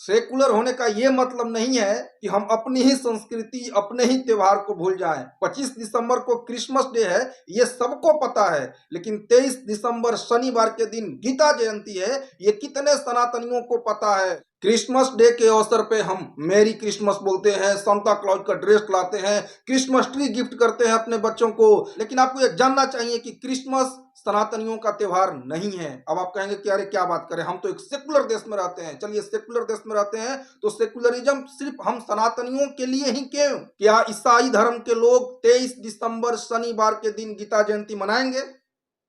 Secular होने का ये मतलब नहीं है कि हम अपनी ही संस्कृति, अपने ही त्योहार को भूल जाएं। 25 दिसंबर को क्रिसमस डे है, ये सबको पता है, लेकिन 23 दिसंबर शनिवार के दिन गीता जयंती है, ये कितने सनातनियों को पता है। क्रिसमस डे के अवसर पे हम मैरी क्रिसमस बोलते हैं, सांता क्लॉज का ड्रेस लाते हैं, क्रिसमस ट्री गिफ्ट करते हैं अपने बच्चों को। लेकिन आपको ये जानना चाहिए कि क्रिसमस सनातनियों का त्योहार नहीं है। अब आप कहेंगे कि अरे क्या बात करें, हम तो एक सेकुलर देश में रहते हैं। चलिए, सेकुलर देश में रहते हैं तो सेकुलरिज्म सिर्फ हम सनातनियों के लिए ही क्यों? क्या ईसाई धर्म के लोग 23 दिसंबर शनिवार के दिन गीता जयंती मनाएंगे?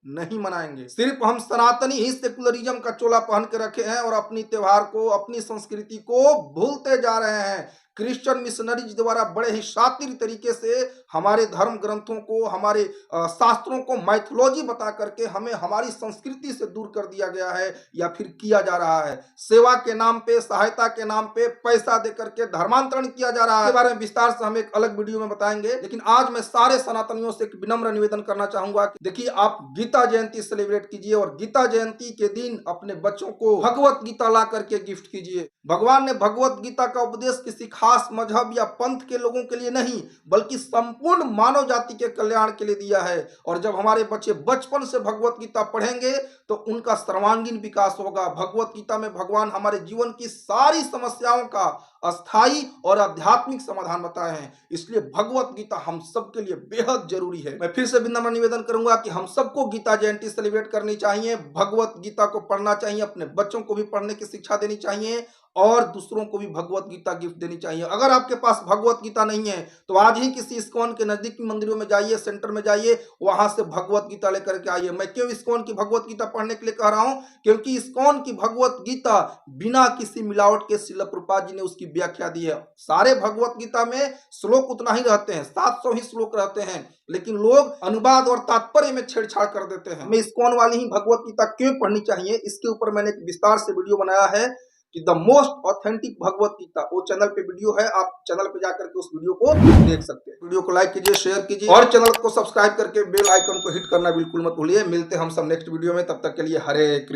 नहीं मनाएंगे। सिर्फ हम सनातनी ही सेकुलरिज्म का चोला पहन के रखे हैं और अपनी त्योहार को, अपनी संस्कृति को भूलते जा रहे हैं। क्रिश्चियन मिशनरीज द्वारा बड़े ही शातिर तरीके से हमारे धर्म ग्रंथों को, हमारे शास्त्रों को माइथोलॉजी बता करके हमें हमारी संस्कृति से दूर कर दिया गया है या फिर किया जा रहा है। सेवा के नाम पे, सहायता के नाम पे पैसा दे करके धर्मांतरण किया जा रहा है। इसके बारे में विस्तार से हम एक अलग वीडियो में बताएंगे, लेकिन आज मैं सारे सनातनियों से एक विनम्र निवेदन करना चाहूंगा कि देखिए, आप गीता जयंती सेलिब्रेट कीजिए और गीता जयंती के दिन अपने बच्चों को भगवत गीता ला करके गिफ्ट कीजिए। भगवान ने भगवत गीता का उपदेश किसी खास मजहब या पंथ के लोगों के लिए नहीं, बल्कि संपूर्ण मानव जाति के कल्याण के लिए दिया है। और जब हमारे बच्चे बचपन से भगवत गीता पढ़ेंगे तो उनका सर्वांगीण विकास होगा। भगवत गीता में भगवान हमारे जीवन की सारी समस्याओं का अस्थाई और आध्यात्मिक समाधान बताए हैं। इसलिए भगवत गीता हम सबके लिए बेहद जरूरी है। मैं फिर से विनम्र निवेदन करूंगा कि हम सबको गीता जयंती सेलिब्रेट करनी चाहिए, भगवत गीता को पढ़ना चाहिए, अपने बच्चों को भी पढ़ने की शिक्षा देनी चाहिए और दूसरों को भी भगवत गीता गिफ्ट देनी चाहिए। अगर आपके पास भगवत गीता नहीं है तो आज ही किसी इस्कॉन के नजदीक मंदिरों में जाइए, सेंटर में जाइए, वहां से भगवत गीता लेकर के आइए। मैं क्यों इस्कॉन की भगवत गीता पढ़ने के लिए कह रहा हूं? क्योंकि इस्कॉन की भगवत गीता बिना किसी मिलावट के श्रील प्रभुपाद जी ने उसकी व्याख्या दी है। सारे भगवत गीता में श्लोक उतना ही रहते हैं, 700 ही श्लोक रहते हैं, लेकिन लोग अनुवाद और तात्पर्य में छेड़छाड़ कर देते हैं। हमें इस्कॉन वाली ही भगवत गीता क्यों पढ़नी चाहिए, इसके ऊपर मैंने एक विस्तार से वीडियो बनाया है कि the most authentic Bhagavad Gita, वो चैनल पे वीडियो है, आप चैनल पे जाकर के उस वीडियो को देख सकते हैं। वीडियो को लाइक कीजिए, शेयर कीजिए और चैनल को सब्सक्राइब करके बेल आइकन को हिट करना बिल्कुल मत भूलिए। मिलते हैं हम सब नेक्स्ट वीडियो में, तब तक के लिए हरे कृष्ण।